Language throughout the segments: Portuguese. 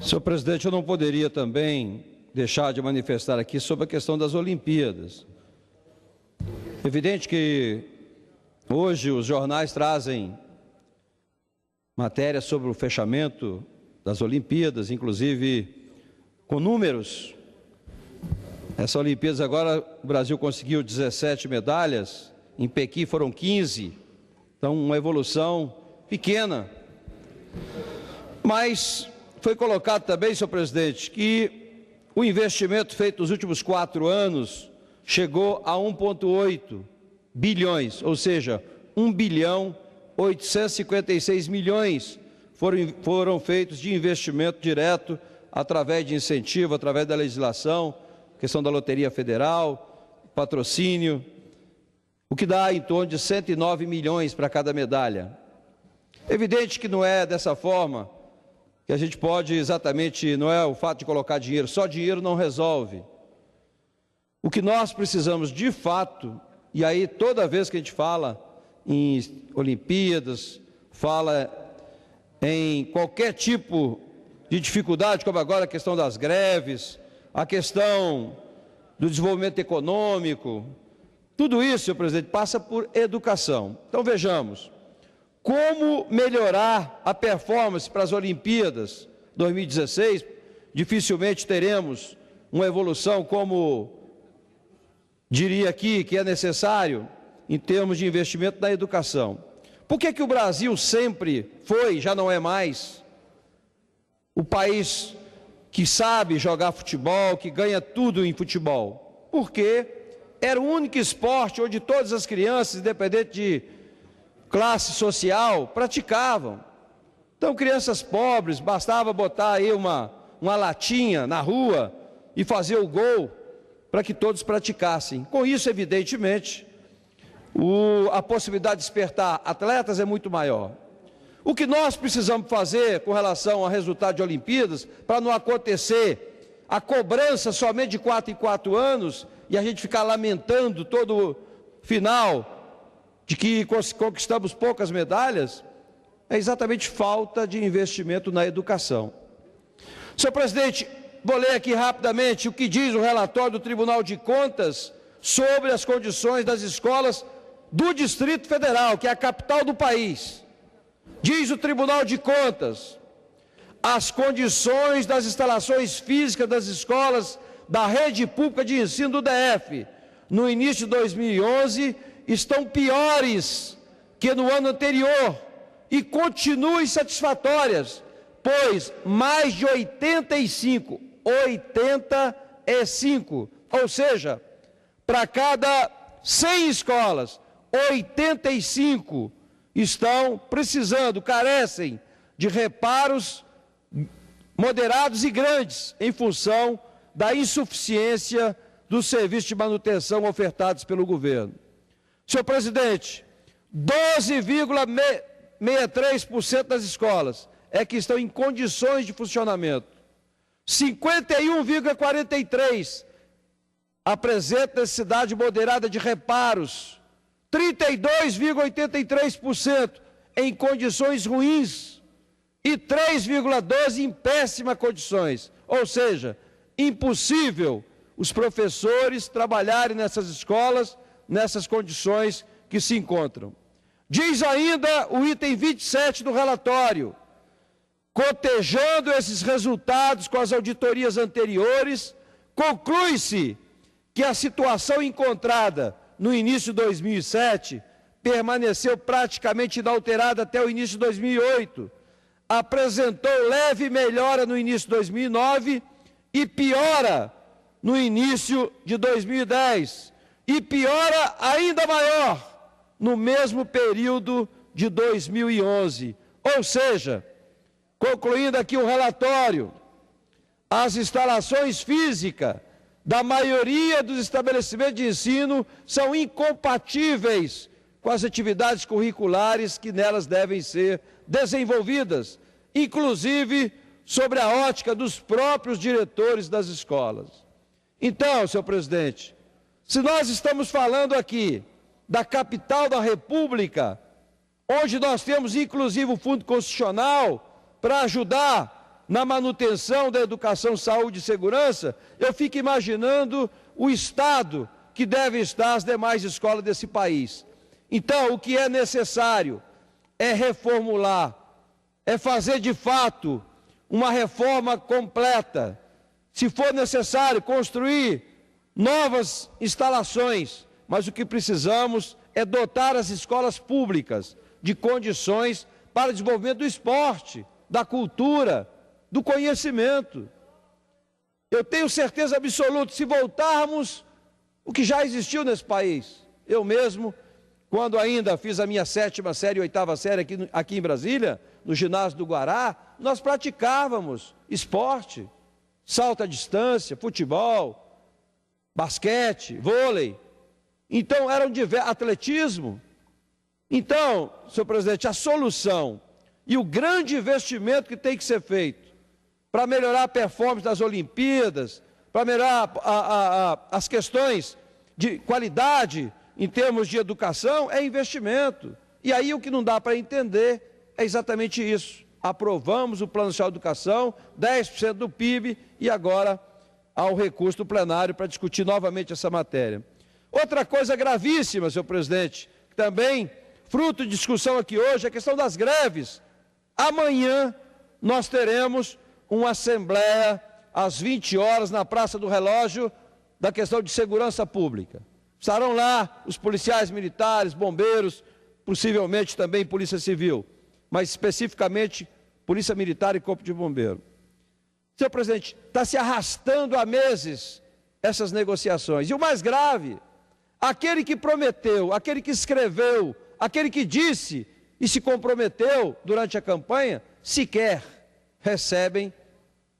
Senhor presidente, eu não poderia também deixar de manifestar aqui sobre a questão das Olimpíadas. Evidente que hoje os jornais trazem matérias sobre o fechamento das Olimpíadas, inclusive com números. Essa Olimpíadas agora o Brasil conseguiu 17 medalhas, em Pequim foram 15, então uma evolução pequena. Mas foi colocado também, senhor presidente, que o investimento feito nos últimos 4 anos chegou a 1,8 bilhões, ou seja, 1.856 milhões foram feitos de investimento direto através de incentivo, através da legislação, questão da Loteria Federal, patrocínio, o que dá em torno de 109 milhões para cada medalha. Evidente que não é dessa forma que a gente pode exatamente, não é o fato de colocar dinheiro, só dinheiro não resolve. O que nós precisamos de fato, e aí toda vez que a gente fala em Olimpíadas, fala em qualquer tipo de dificuldade, como agora a questão das greves, a questão do desenvolvimento econômico, tudo isso, senhor presidente, passa por educação. Então vejamos, como melhorar a performance para as Olimpíadas 2016, dificilmente teremos uma evolução como diria aqui que é necessário em termos de investimento na educação. Por que o Brasil sempre foi, já não é mais, o país que sabe jogar futebol, que ganha tudo em futebol? Porque era o único esporte onde todas as crianças, independente de classe social, praticavam. Então, crianças pobres, bastava botar aí uma latinha na rua e fazer o gol para que todos praticassem. Com isso, evidentemente, a possibilidade de despertar atletas é muito maior. O que nós precisamos fazer com relação ao resultado de Olimpíadas, para não acontecer a cobrança somente de 4 em 4 anos, e a gente ficar lamentando todo final de que conquistamos poucas medalhas, é exatamente falta de investimento na educação. Senhor presidente, vou ler aqui rapidamente o que diz o relatório do Tribunal de Contas sobre as condições das escolas do Distrito Federal, que é a capital do país. Diz o Tribunal de Contas: as condições das instalações físicas das escolas da rede pública de ensino do DF no início de 2011 estão piores que no ano anterior e continuam insatisfatórias, pois mais de 85, ou seja, para cada 100 escolas, 85 estão precisando, carecem de reparos moderados e grandes em função da insuficiência dos serviços de manutenção ofertados pelo governo. Senhor presidente, 12,63% das escolas é que estão em condições de funcionamento. 51,43% apresentam necessidade moderada de reparos. 32,83% em condições ruins e 3,12% em péssimas condições. Ou seja, impossível os professores trabalharem nessas escolas, nessas condições que se encontram. Diz ainda o item 27 do relatório: cotejando esses resultados com as auditorias anteriores, conclui-se que a situação encontrada no início de 2007 permaneceu praticamente inalterada até o início de 2008, apresentou leve melhora no início de 2009 e piora no início de 2010, e piora ainda maior no mesmo período de 2011. Ou seja, concluindo aqui o relatório, as instalações físicas da maioria dos estabelecimentos de ensino são incompatíveis com as atividades curriculares que nelas devem ser desenvolvidas, inclusive sobre a ótica dos próprios diretores das escolas. Então, senhor presidente, se nós estamos falando aqui da capital da República, onde nós temos inclusive o Fundo Constitucional para ajudar na manutenção da educação, saúde e segurança, eu fico imaginando o estado que devem estar as demais escolas desse país. Então, o que é necessário é reformular, é fazer de fato uma reforma completa. Se for necessário, construir novas instalações, mas o que precisamos é dotar as escolas públicas de condições para o desenvolvimento do esporte, da cultura, do conhecimento. Eu tenho certeza absoluta, se voltarmos o que já existiu nesse país, eu mesmo, quando ainda fiz a minha 7ª série e 8ª série aqui em Brasília, no ginásio do Guará, nós praticávamos esporte, salto à distância, futebol, basquete, vôlei. Então, eram diversos, atletismo. Então, senhor presidente, a solução e o grande investimento que tem que ser feito para melhorar a performance das Olimpíadas, para melhorar as questões de qualidade em termos de educação, é investimento. E aí o que não dá para entender é exatamente isso. Aprovamos o Plano Nacional de Educação, 10% do PIB, e agora há o recurso do plenário para discutir novamente essa matéria. Outra coisa gravíssima, senhor presidente, que também fruto de discussão aqui hoje, é a questão das greves. Amanhã nós teremos uma assembleia às 20 horas na Praça do Relógio da questão de segurança pública. Estarão lá os policiais militares, bombeiros, possivelmente também Polícia Civil, mas especificamente Polícia Militar e Corpo de Bombeiro. Senhor presidente, está se arrastando há meses essas negociações. E o mais grave, aquele que prometeu, aquele que escreveu, aquele que disse e se comprometeu durante a campanha, sequer recebem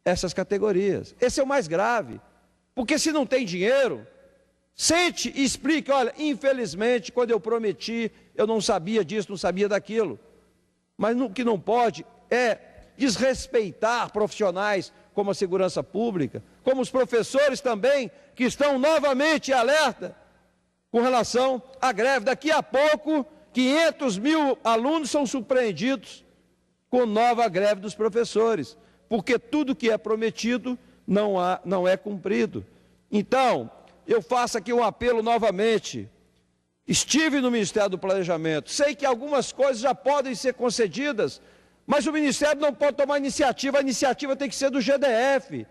essas categorias. Esse é o mais grave, porque se não tem dinheiro, sente e explique, olha, infelizmente, quando eu prometi, eu não sabia disso, não sabia daquilo. Mas o que não pode é desrespeitar profissionais como a segurança pública, como os professores também, que estão novamente em alerta com relação à greve. Daqui a pouco, 500 mil alunos são surpreendidos com nova greve dos professores, porque tudo que é prometido não é cumprido. Então, eu faço aqui um apelo novamente. Estive no Ministério do Planejamento, sei que algumas coisas já podem ser concedidas, mas o Ministério não pode tomar iniciativa, a iniciativa tem que ser do GDF.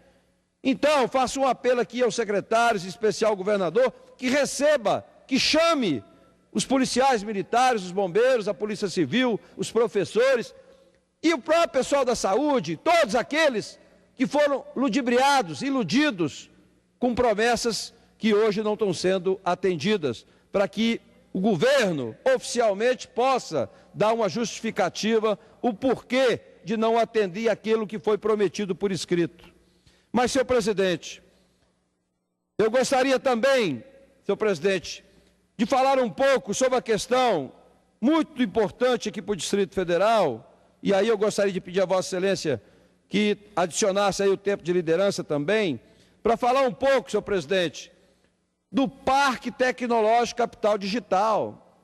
Então, faço um apelo aqui aos secretários, em especial ao governador, que receba, que chame os policiais militares, os bombeiros, a Polícia Civil, os professores e o próprio pessoal da saúde, todos aqueles que foram ludibriados, iludidos com promessas que hoje não estão sendo atendidas, para que o governo oficialmente possa dar uma justificativa, o porquê de não atender aquilo que foi prometido por escrito. Mas, senhor presidente, eu gostaria também, senhor presidente, de falar um pouco sobre a questão muito importante aqui para o Distrito Federal, e aí eu gostaria de pedir a Vossa Excelência que adicionasse aí o tempo de liderança também, para falar um pouco, senhor presidente, do Parque Tecnológico Capital Digital.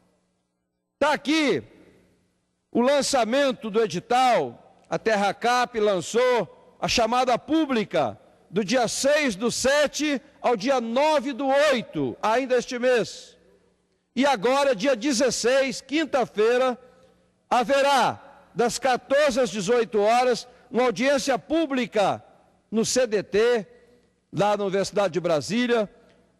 Está aqui o lançamento do edital, a TerraCap lançou a chamada pública do dia 6/7 ao dia 9/8, ainda este mês. E agora, dia 16, quinta-feira, haverá, das 14 às 18 horas, uma audiência pública no CDT, lá na Universidade de Brasília,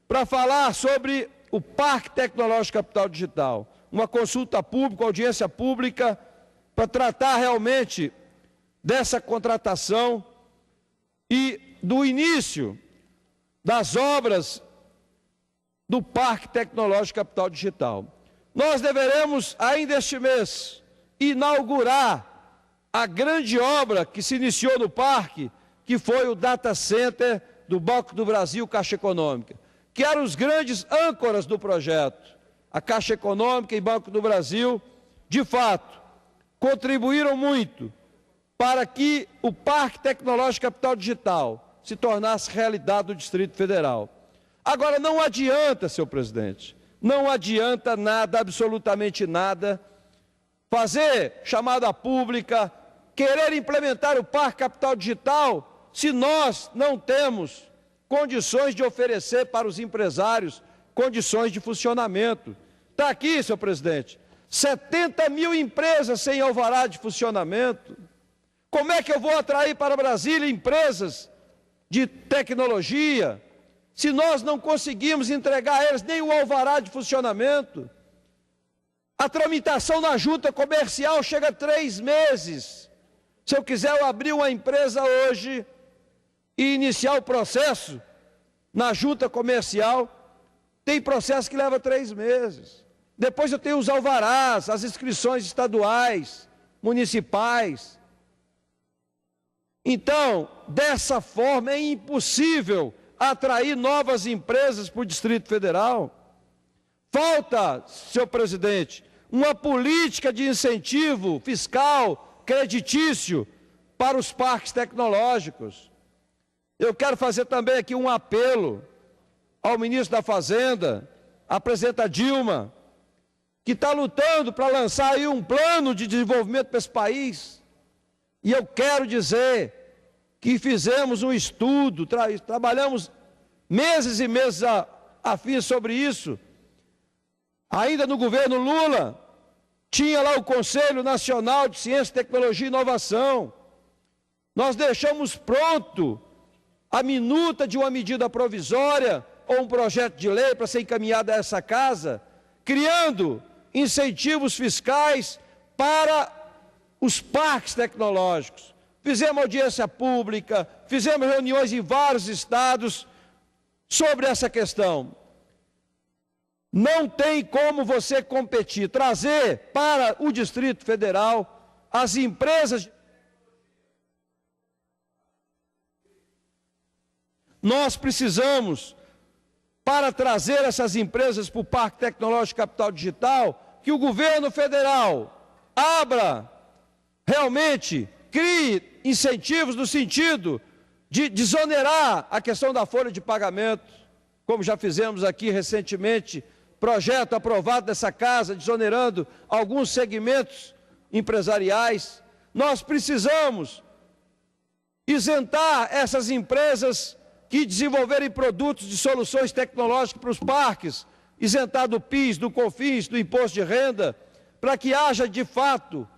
para falar sobre o Parque Tecnológico Capital Digital. Uma consulta pública, audiência pública, para tratar realmente dessa contratação e do início das obras do Parque Tecnológico Capital Digital. Nós deveremos, ainda este mês, inaugurar a grande obra que se iniciou no parque, que foi o Data Center do Banco do Brasil, Caixa Econômica, que eram os grandes âncoras do projeto. A Caixa Econômica e Banco do Brasil, de fato, contribuíram muito para que o Parque Tecnológico Capital Digital se tornasse realidade do Distrito Federal. Agora, não adianta, senhor presidente, não adianta nada, absolutamente nada, fazer chamada pública, querer implementar o Parque Capital Digital se nós não temos condições de oferecer para os empresários condições de funcionamento. Está aqui, senhor presidente, 70 mil empresas sem alvará de funcionamento. Como é que eu vou atrair para Brasília empresas de tecnologia se nós não conseguimos entregar a eles nem o alvará de funcionamento? A tramitação na junta comercial chega a 3 meses. Se eu quiser abrir uma empresa hoje e iniciar o processo na junta comercial, tem processo que leva 3 meses. Depois eu tenho os alvarás, as inscrições estaduais, municipais. Então, dessa forma, é impossível atrair novas empresas para o Distrito Federal. Falta, senhor presidente, uma política de incentivo fiscal, creditício, para os parques tecnológicos. Eu quero fazer também aqui um apelo ao ministro da Fazenda, à presidenta Dilma, que está lutando para lançar aí um plano de desenvolvimento para esse país. E eu quero dizer que fizemos um estudo, trabalhamos meses e meses a fio sobre isso. Ainda no governo Lula, tinha lá o Conselho Nacional de Ciência, Tecnologia e Inovação. Nós deixamos pronto a minuta de uma medida provisória ou um projeto de lei para ser encaminhado a essa casa, criando incentivos fiscais para os parques tecnológicos. Fizemos audiência pública, fizemos reuniões em vários estados sobre essa questão. Não tem como você competir, trazer para o Distrito Federal as empresas. Nós precisamos, para trazer essas empresas para o Parque Tecnológico Capital Digital, que o governo federal abra, realmente, crie incentivos no sentido de desonerar a questão da folha de pagamento, como já fizemos aqui recentemente, projeto aprovado nessa casa, desonerando alguns segmentos empresariais. Nós precisamos isentar essas empresas que desenvolverem produtos de soluções tecnológicas para os parques, isentar do PIS, do COFINS, do imposto de renda, para que haja de fato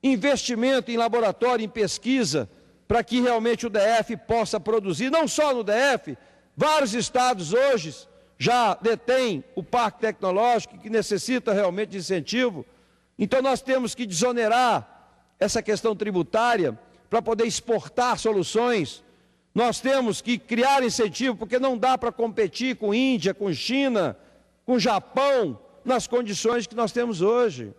investimento em laboratório, em pesquisa, para que realmente o DF possa produzir, não só no DF, vários estados hoje já detêm o parque tecnológico que necessita realmente de incentivo. Então nós temos que desonerar essa questão tributária para poder exportar soluções. Nós temos que criar incentivo, porque não dá para competir com Índia, com China, com Japão, nas condições que nós temos hoje.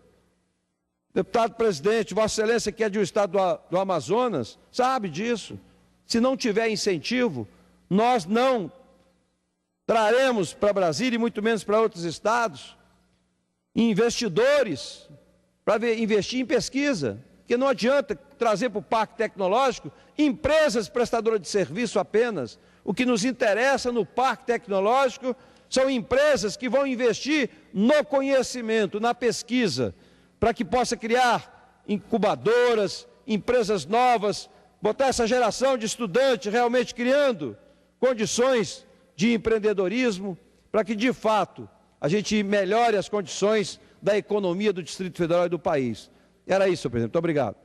Deputado presidente, Vossa Excelência, que é de um estado do Amazonas, sabe disso. Se não tiver incentivo, nós não traremos para Brasília, e muito menos para outros estados, investidores para investir em pesquisa. Porque não adianta trazer para o parque tecnológico empresas prestadoras de serviço apenas. O que nos interessa no parque tecnológico são empresas que vão investir no conhecimento, na pesquisa, para que possa criar incubadoras, empresas novas, botar essa geração de estudantes realmente criando condições de empreendedorismo, para que de fato a gente melhore as condições da economia do Distrito Federal e do país. Era isso, senhor presidente. Muito obrigado.